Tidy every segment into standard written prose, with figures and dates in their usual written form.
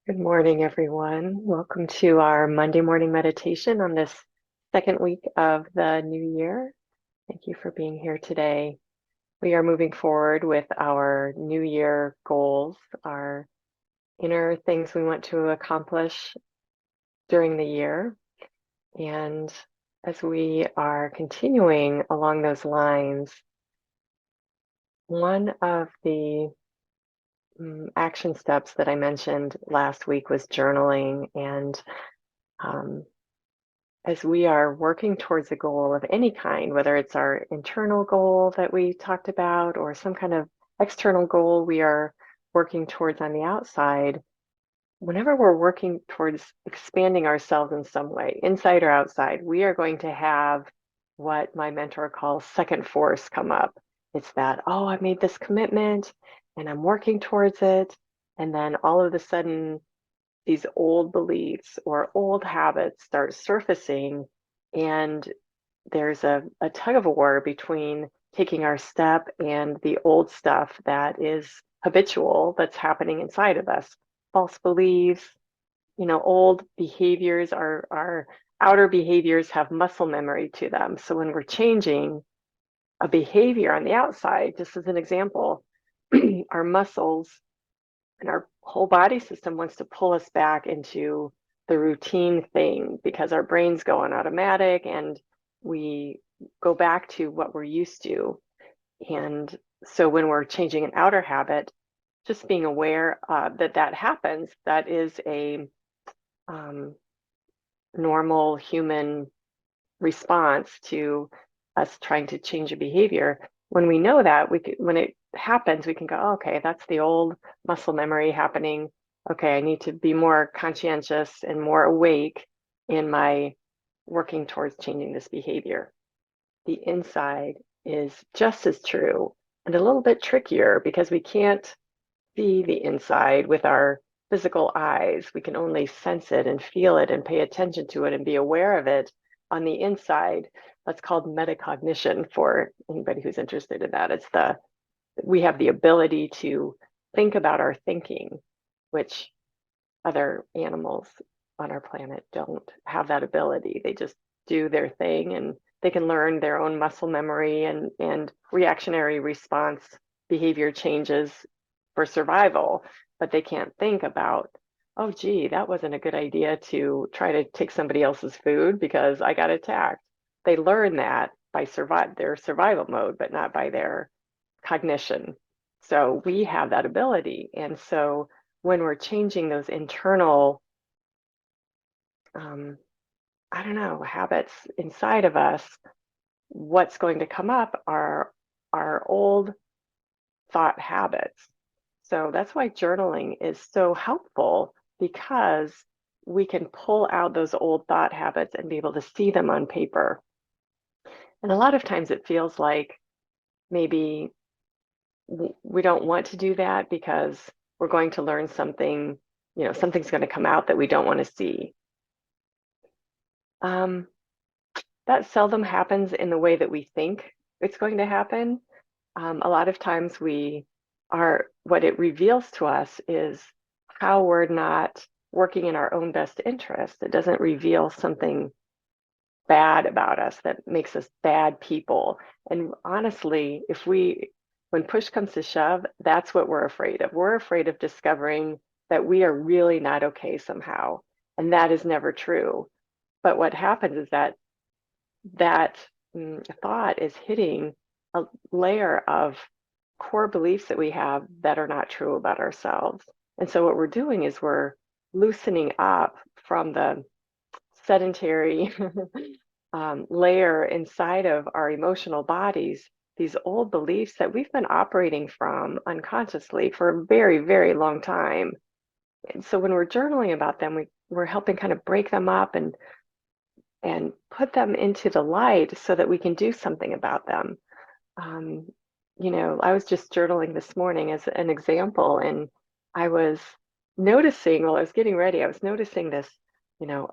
Good morning, everyone. Welcome to our Monday morning meditation on this second week of the new year. Thank you for being here today. We are moving forward with our new year goals, our inner things we want to accomplish during the year. And as we are continuing along those lines, one of the action steps that I mentioned last week was journaling. And um, as we are working towards a goal of any kind, whether it's our internal goal that we talked about or some kind of external goal we are working towards on the outside, whenever we're working towards expanding ourselves in some way, inside or outside, we are going to have what my mentor calls second force come up. It's that, oh, I made this commitment and I'm working towards it. And then all of a sudden, these old beliefs or old habits start surfacing, and there's a tug of war between taking our step and the old stuff that is habitual that's happening inside of us. False beliefs, old behaviors, our outer behaviors have muscle memory to them. So when we're changing a behavior on the outside, just as an example, our muscles and our whole body system wants to pull us back into the routine thing because our brains go on automatic and we go back to what we're used to. And so when we're changing an outer habit, just being aware that that happens, that is a um, normal human response to us trying to change a behavior. When we know that, when it happens, we can go, oh, okay, that's the old muscle memory happening. Okay, I need to be more conscientious and more awake in my working towards changing this behavior. The inside is just as true and a little bit trickier because we can't see the inside with our physical eyes. We can only sense it and feel it and pay attention to it and be aware of it on the inside. That's called metacognition for anybody who's interested in that. We have the ability to think about our thinking, which other animals on our planet don't have that ability. They just do their thing and they can learn their own muscle memory and reactionary response behavior changes for survival, but they can't think about, oh, gee, that wasn't a good idea to try to take somebody else's food because I got attacked. They learn that by their survival mode, but not by their cognition. So we have that ability. And so when we're changing those internal, um, I don't know, habits inside of us, what's going to come up are our old thought habits. So that's why journaling is so helpful because we can pull out those old thought habits and be able to see them on paper. And a lot of times it feels like maybe we don't want to do that because we're going to learn something, something's going to come out that we don't want to see. Um, that seldom happens in the way that we think it's going to happen. A lot of times what it reveals to us is how we're not working in our own best interest. It doesn't reveal something bad about us that makes us bad people. And honestly, when push comes to shove, that's what we're afraid of. We're afraid of discovering that we are really not okay somehow. And that is never true. But what happens is that thought is hitting a layer of core beliefs that we have that are not true about ourselves. And so what we're doing is we're loosening up from the sedentary layer inside of our emotional bodies, these old beliefs that we've been operating from unconsciously for a very, very long time. And so when we're journaling about them, we're helping kind of break them up and put them into the light so that we can do something about them. Um, I was just journaling this morning as an example, and I was noticing while I was getting ready, I was noticing this,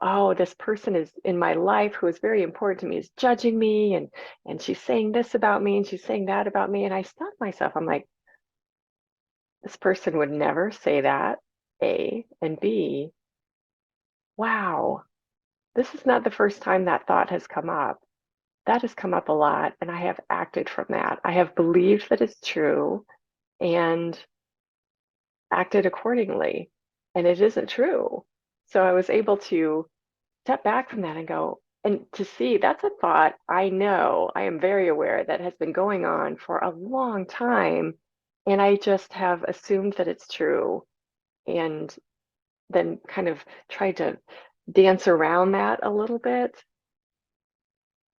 oh, this person is in my life who is very important to me is judging me, and she's saying this about me, and she's saying that about me, and I stopped myself. I'm like, this person would never say that. A, and B, wow, this is not the first time that thought has come up. That has come up a lot, and I have acted from that. I have believed that it's true and acted accordingly, and it isn't true. So I was able to step back from that and go, and to see that's a thought I know, I am very aware that has been going on for a long time, and I just have assumed that it's true, and then kind of tried to dance around that a little bit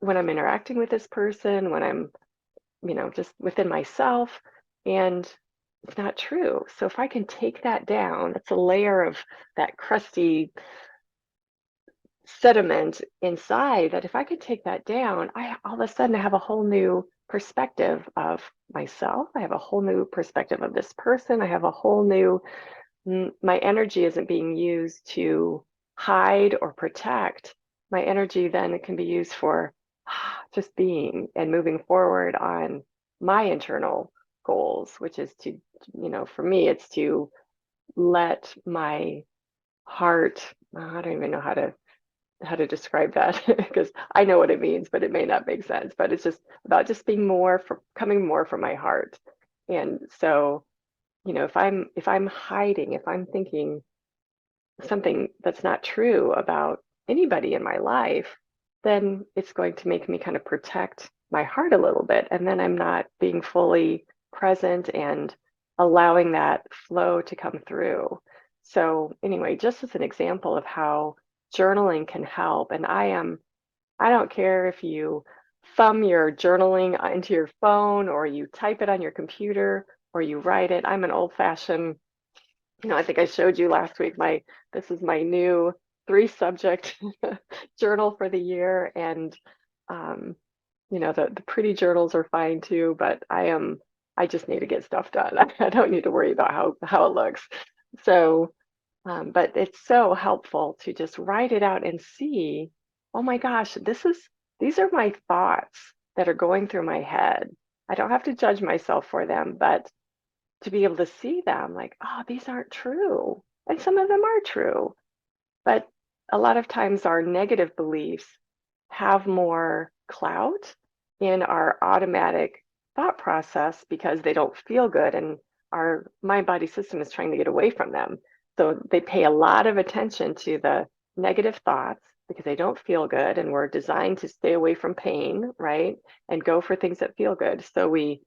when I'm interacting with this person, when I'm, just within myself, and it's not true. So if I can take that down, it's a layer of that crusty sediment inside that if I could take that down, I all of a sudden have a whole new perspective of myself. I have a whole new perspective of this person. I have a whole new, my energy isn't being used to hide or protect. My energy then it can be used for just being and moving forward on my internal goals, which is to, for me, it's to let my heart, I don't even know how to describe that because I know what it means, but it may not make sense. But it's just about just being more for coming more from my heart. And so, if I'm hiding, if I'm thinking something that's not true about anybody in my life, then it's going to make me kind of protect my heart a little bit. And then I'm not being fully present and allowing that flow to come through. So, anyway, just as an example of how journaling can help, and I don't care if you thumb your journaling into your phone or you type it on your computer or you write it. I'm an old-fashioned, I think I showed you last week this is my new 3 subject journal for the year. And um, the pretty journals are fine too, but I just need to get stuff done. I don't need to worry about how it looks. So but it's so helpful to just write it out and see, oh my gosh, these are my thoughts that are going through my head. I don't have to judge myself for them, but to be able to see them like, oh, these aren't true. And some of them are true. But a lot of times our negative beliefs have more clout in our automatic thought process because they don't feel good and our mind body system is trying to get away from them. So they pay a lot of attention to the negative thoughts because they don't feel good and we're designed to stay away from pain, right? And go for things that feel good. So we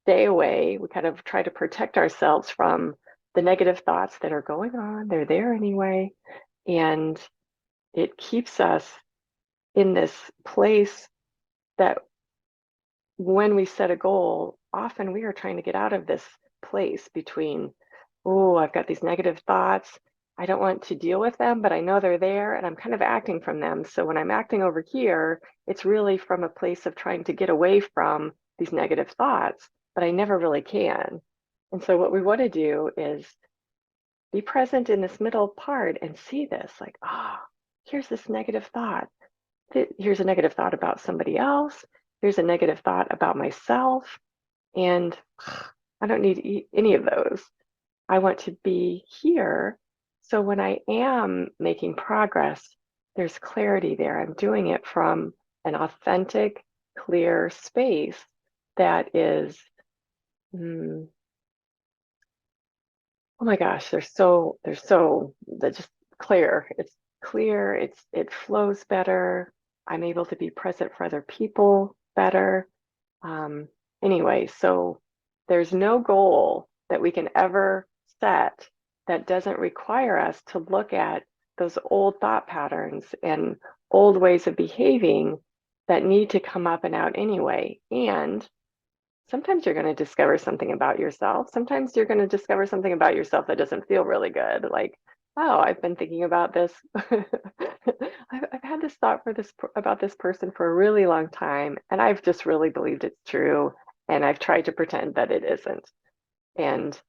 stay away. We kind of try to protect ourselves from the negative thoughts that are going on. They're there anyway. And it keeps us in this place that when we set a goal, often we are trying to get out of this place between, oh, I've got these negative thoughts. I don't want to deal with them, but I know they're there and I'm kind of acting from them. So when I'm acting over here, it's really from a place of trying to get away from these negative thoughts, but I never really can. And so what we want to do is be present in this middle part and see this like, ah, oh, here's this negative thought. Here's a negative thought about somebody else. Here's a negative thought about myself. And I don't need any of those. I want to be here. So when I am making progress, there's clarity there. I'm doing it from an authentic, clear space that is, mm, oh my gosh, they're just clear. It's clear, it flows better. I'm able to be present for other people better. Um, anyway, so there's no goal that we can ever set that doesn't require us to look at those old thought patterns and old ways of behaving that need to come up and out anyway. And sometimes you're going to discover something about yourself. Sometimes you're going to discover something about yourself that doesn't feel really good. Like, oh, I've been thinking about this. I've had this thought about this person for a really long time, and I've just really believed it's true. And I've tried to pretend that it isn't. And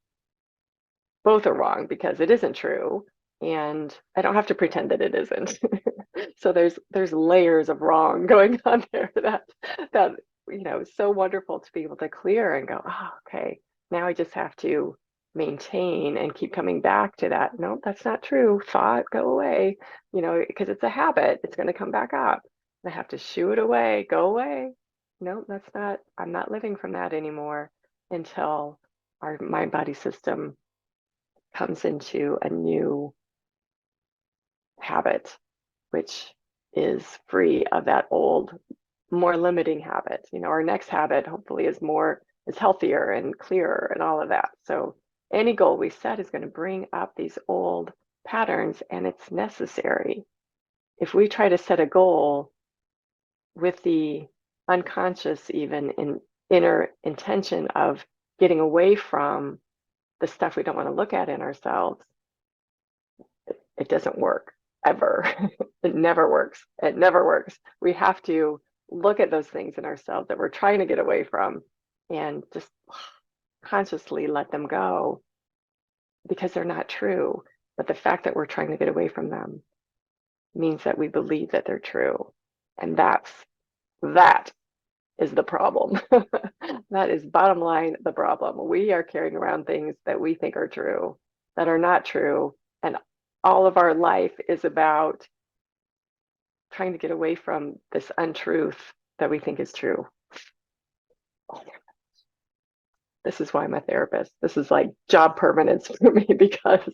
both are wrong because it isn't true. And I don't have to pretend that it isn't. So there's layers of wrong going on there that is so wonderful to be able to clear and go, oh, okay, now I just have to maintain and keep coming back to that. No, that's not true. Thought, go away, because it's a habit. It's going to come back up. I have to shoo it away, go away. No, that's not, I'm not living from that anymore until our mind body system comes into a new habit, which is free of that old, more limiting habit. Our next habit hopefully is healthier and clearer and all of that. So any goal we set is going to bring up these old patterns, and it's necessary. If we try to set a goal with the unconscious, even in inner intention of getting away from the stuff we don't want to look at in ourselves, it doesn't work ever. It never works. It never works. We have to look at those things in ourselves that we're trying to get away from and just consciously let them go because they're not true. But the fact that we're trying to get away from them means that we believe that they're true. And that is the problem. That is bottom line the problem. We are carrying around things that we think are true that are not true. And all of our life is about trying to get away from this untruth that we think is true. Oh, this is why I'm a therapist. This is like job permanence for me because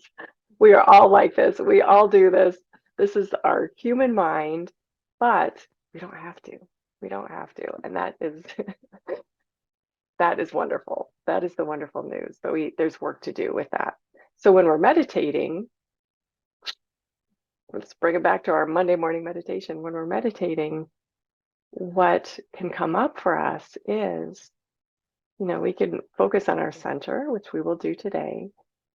we are all like this. We all do this. This is our human mind, but we don't have to. We don't have to. And that is that is wonderful. That is the wonderful news. But there's work to do with that. So when we're meditating, let's bring it back to our Monday morning meditation. When we're meditating, what can come up for us is, we can focus on our center, which we will do today,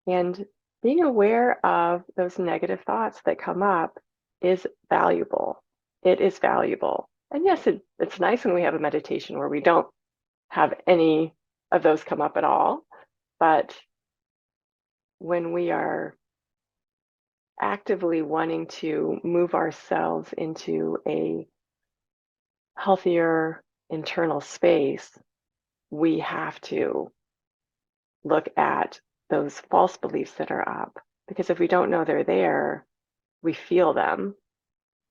and being aware of those negative thoughts that come up is valuable. It is valuable. And yes, it's nice when we have a meditation where we don't have any of those come up at all. But when we are actively wanting to move ourselves into a healthier internal space, we have to look at those false beliefs that are up. Because if we don't know they're there, we feel them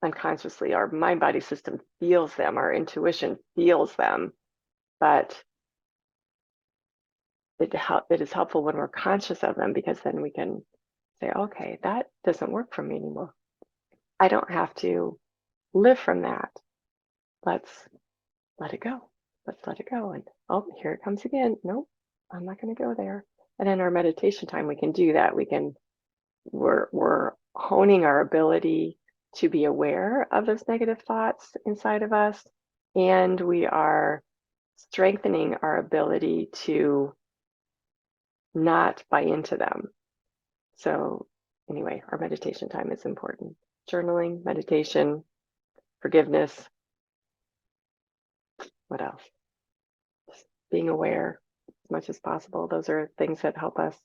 unconsciously. Our mind body system feels them, our intuition feels them. But it is helpful when we're conscious of them because then we can say, okay, that doesn't work for me anymore. I don't have to live from that. Let's let it go. Let's let it go. And oh, here it comes again. Nope, I'm not going to go there. And in our meditation time, we can do that. We're honing our ability to be aware of those negative thoughts inside of us, and we are strengthening our ability to not buy into them. So anyway, our meditation time is important. Journaling, meditation, forgiveness. What else? Just being aware as much as possible. Those are things that help us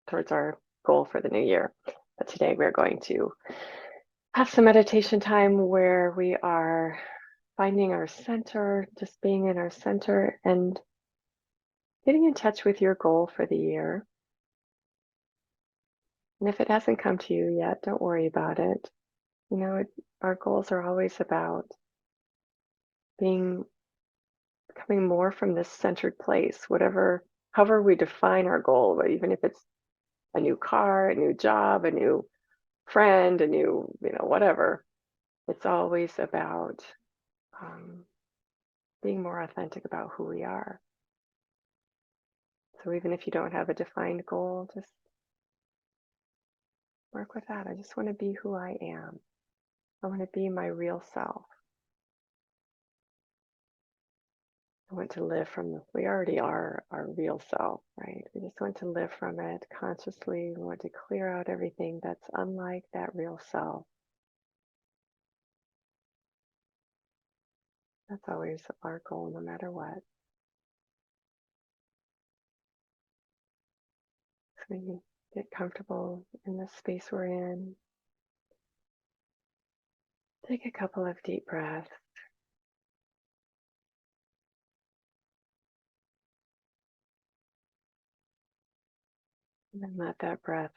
towards our goal for the new year. But today we're going to have some meditation time where we are finding our center, just being in our center and getting in touch with your goal for the year. And if it hasn't come to you yet, don't worry about it. Our goals are always about coming more from this centered place, however we define our goal, even if it's a new car, a new job, a new friend, a new, whatever. It's always about being more authentic about who we are. So even if you don't have a defined goal, just work with that. I just want to be who I am. I want to be my real self. I want to live we already are our real self, right? We just want to live from it consciously. We want to clear out everything that's unlike that real self. That's always our goal, no matter what. So we get comfortable in the space we're in. Take a couple of deep breaths. And let that breath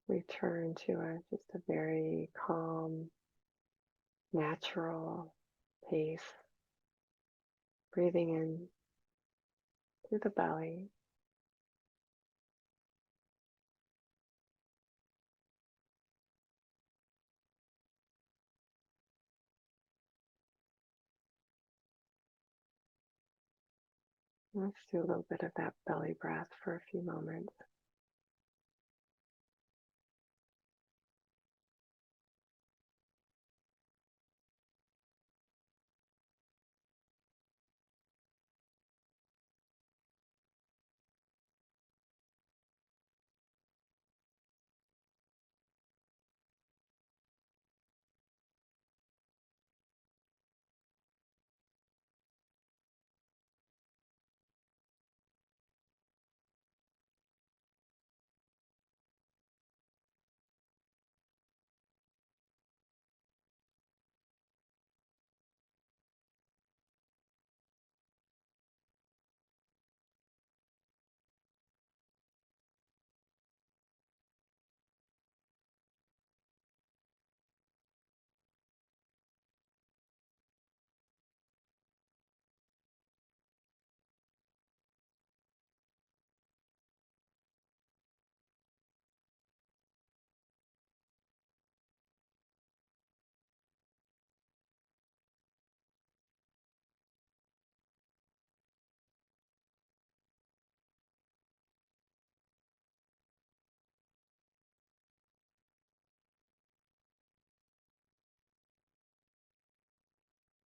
return to just a very calm, natural pace. Breathing in through the belly. Let's do a little bit of that belly breath for a few moments.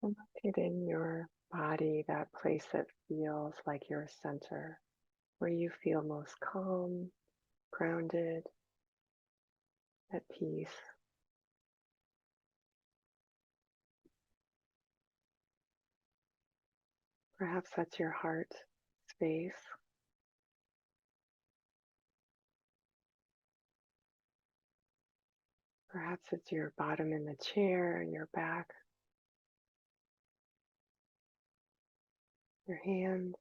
And locate in your body that place that feels like your center, where you feel most calm, grounded, at peace. Perhaps that's your heart space. Perhaps it's your bottom in the chair, your back, your hands,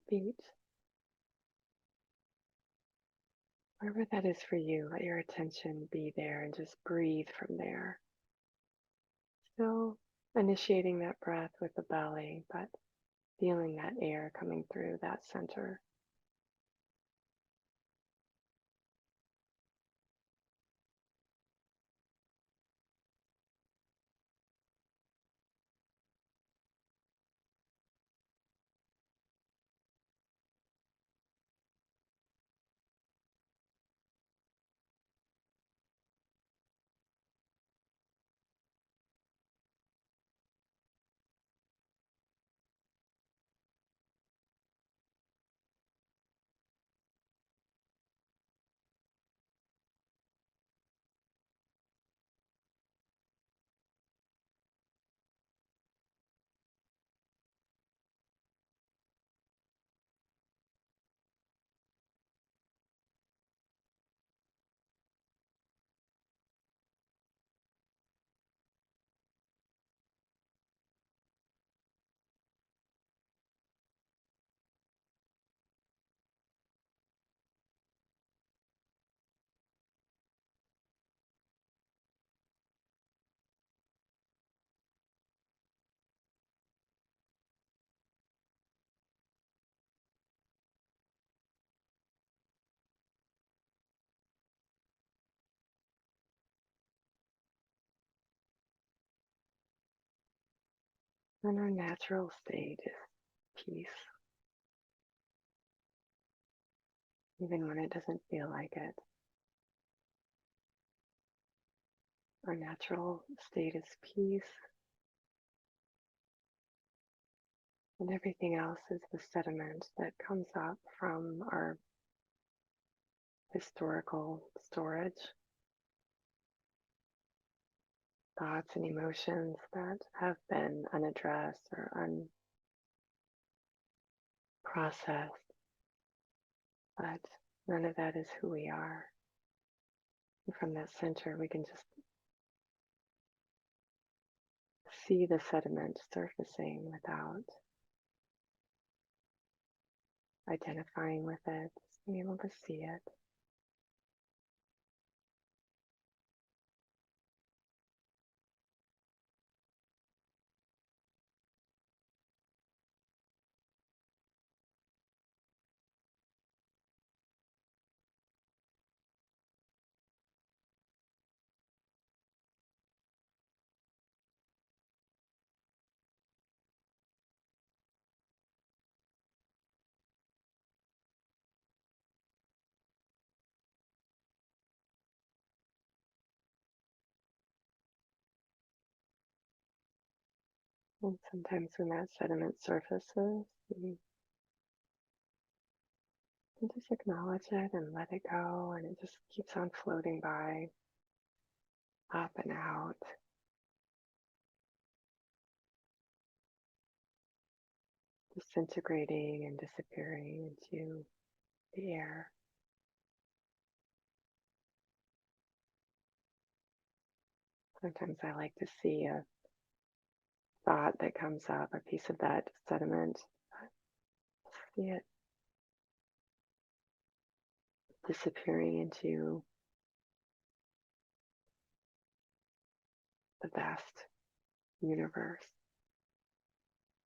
feet. Wherever that is for you, let your attention be there and just breathe from there. Still initiating that breath with the belly, but feeling that air coming through that center. And our natural state is peace, even when it doesn't feel like it. Our natural state is peace, and everything else is the sediment that comes up from our historical storage, thoughts and emotions that have been unaddressed or unprocessed, but none of that is who we are. And from that center, we can just see the sediment surfacing without identifying with it, just being able to see it. And sometimes when that sediment surfaces, you can just acknowledge it and let it go, and it just keeps on floating by, up and out, disintegrating and disappearing into the air. Sometimes I like to see a thought that comes up, a piece of that sediment, see it disappearing into the vast universe.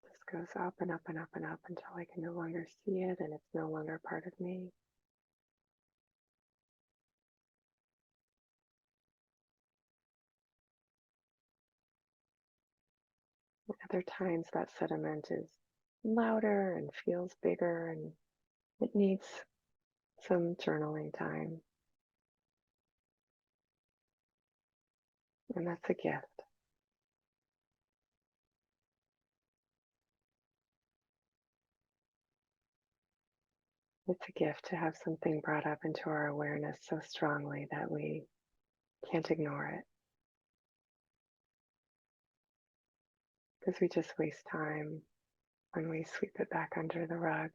Just goes up and up and up and up until I can no longer see it and it's no longer part of me. Other times that sediment is louder and feels bigger and it needs some journaling time. And that's a gift. It's a gift to have something brought up into our awareness so strongly that we can't ignore it. Because we just waste time when we sweep it back under the rug.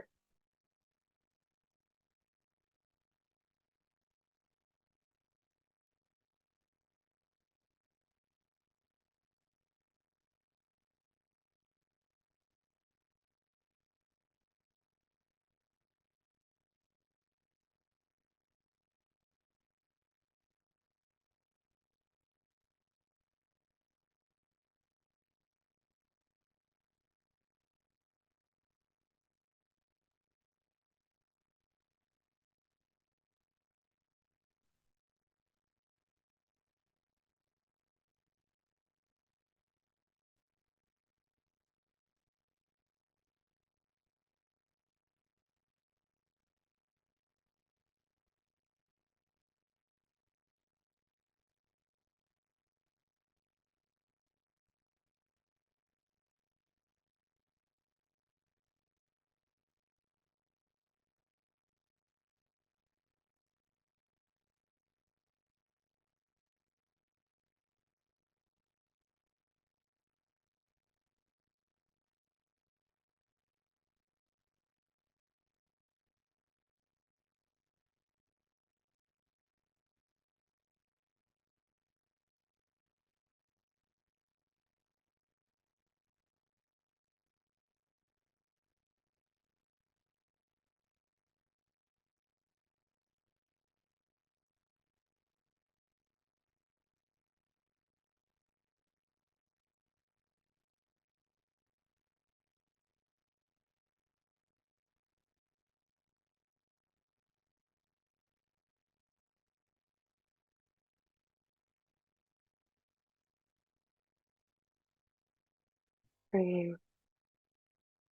Bringing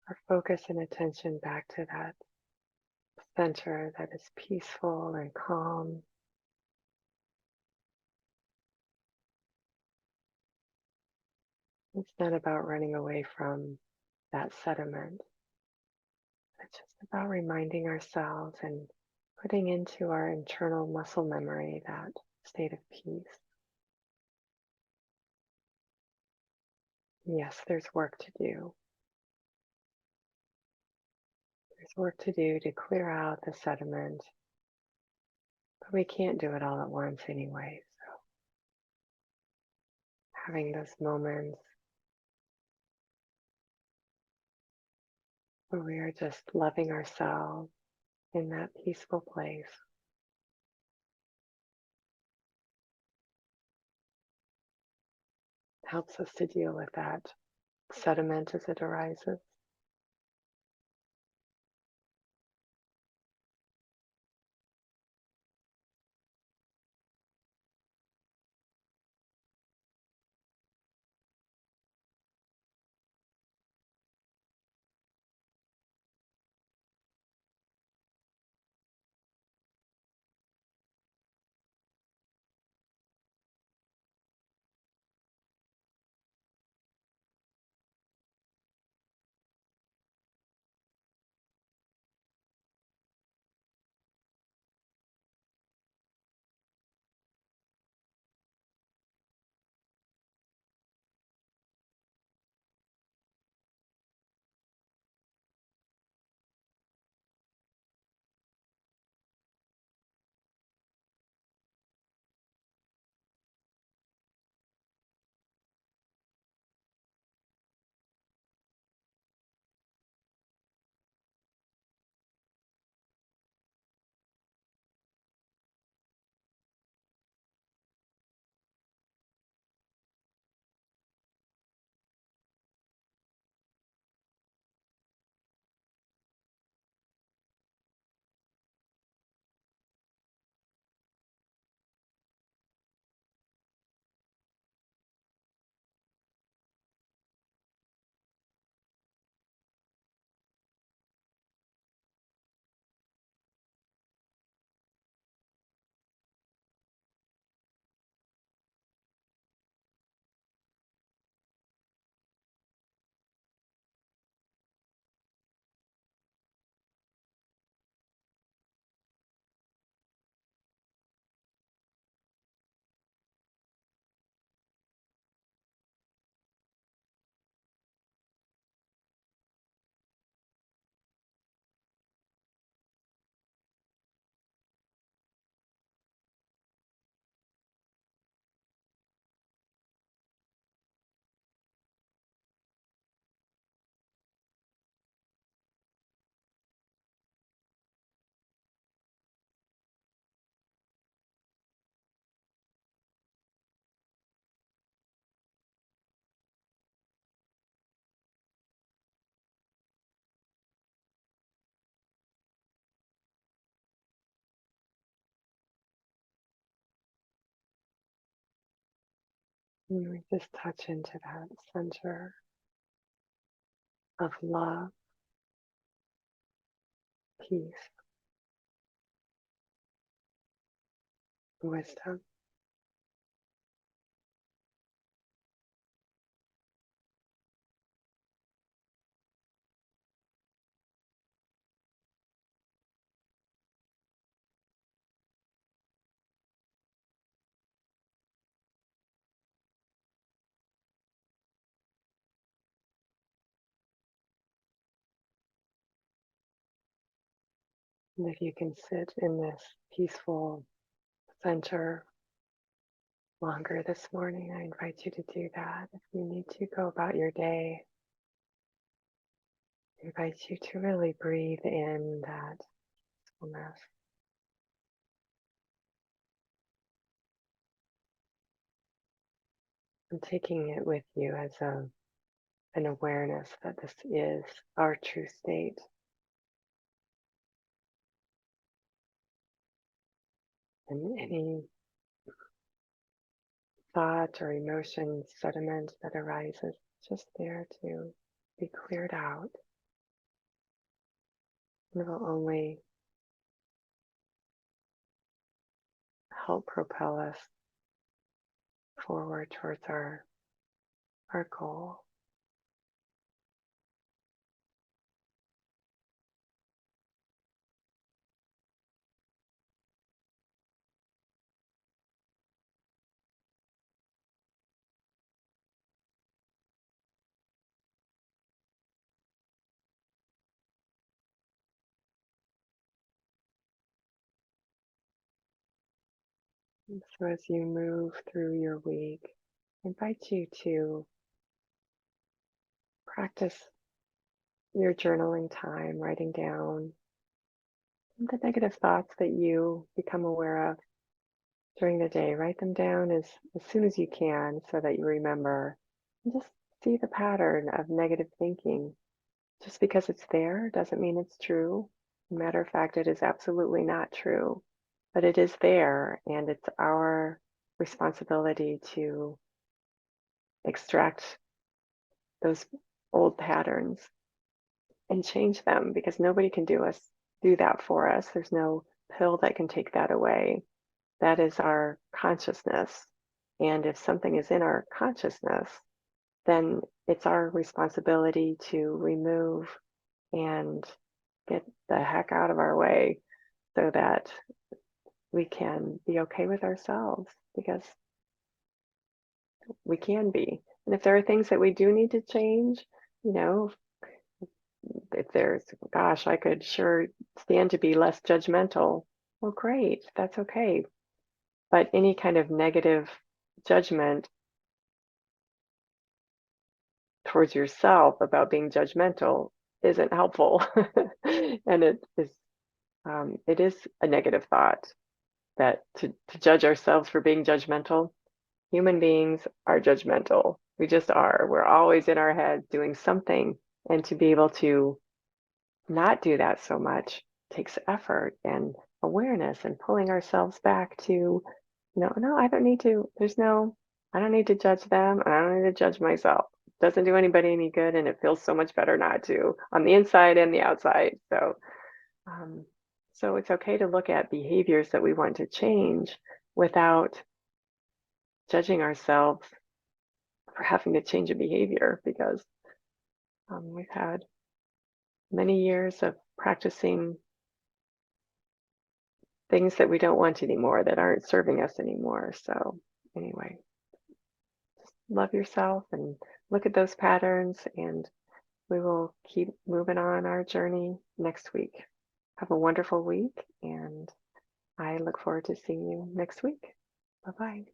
our focus and attention back to that center that is peaceful and calm. It's not about running away from that sediment. It's just about reminding ourselves and putting into our internal muscle memory that state of peace. Yes, there's work to do. There's work to do to clear out the sediment, but we can't do it all at once anyway. So having those moments where we are just loving ourselves in that peaceful place. Helps us to deal with that sediment as it arises. And we just touch into that center of love, peace, wisdom. And if you can sit in this peaceful center longer this morning, I invite you to do that. If you need to go about your day, I invite you to really breathe in that peacefulness and taking it with you as an awareness that this is our true state. And any thought or emotion sediment that arises just there to be cleared out. And it will only help propel us forward towards our goal. And so as you move through your week, I invite you to practice your journaling time, writing down the negative thoughts that you become aware of during the day. Write them down as soon as you can so that you remember. And just see the pattern of negative thinking. Just because it's there doesn't mean it's true. Matter of fact, it is absolutely not true, but it is there, and it's our responsibility to extract those old patterns and change them because nobody can do that for us. There's no pill that can take that away. That is our consciousness. And if something is in our consciousness, then it's our responsibility to remove and get the heck out of our way so that we can be okay with ourselves because we can be. And if there are things that we do need to change, you know, if there's, gosh, I could sure stand to be less judgmental. Well, great, that's okay. But any kind of negative judgment towards yourself about being judgmental isn't helpful. And it is a negative thought that to judge ourselves for being judgmental. Human beings are judgmental. We just are. We're always in our head doing something. And to be able to not do that so much takes effort and awareness and pulling ourselves back to, no, I don't need to, I don't need to judge them. And I don't need to judge myself. It doesn't do anybody any good. And it feels so much better not to on the inside and the outside. Um, so it's okay to look at behaviors that we want to change without judging ourselves for having to change a behavior because we've had many years of practicing things that we don't want anymore that aren't serving us anymore. So anyway, just love yourself and look at those patterns, and we will keep moving on our journey next week. Have a wonderful week, and I look forward to seeing you next week. Bye-bye.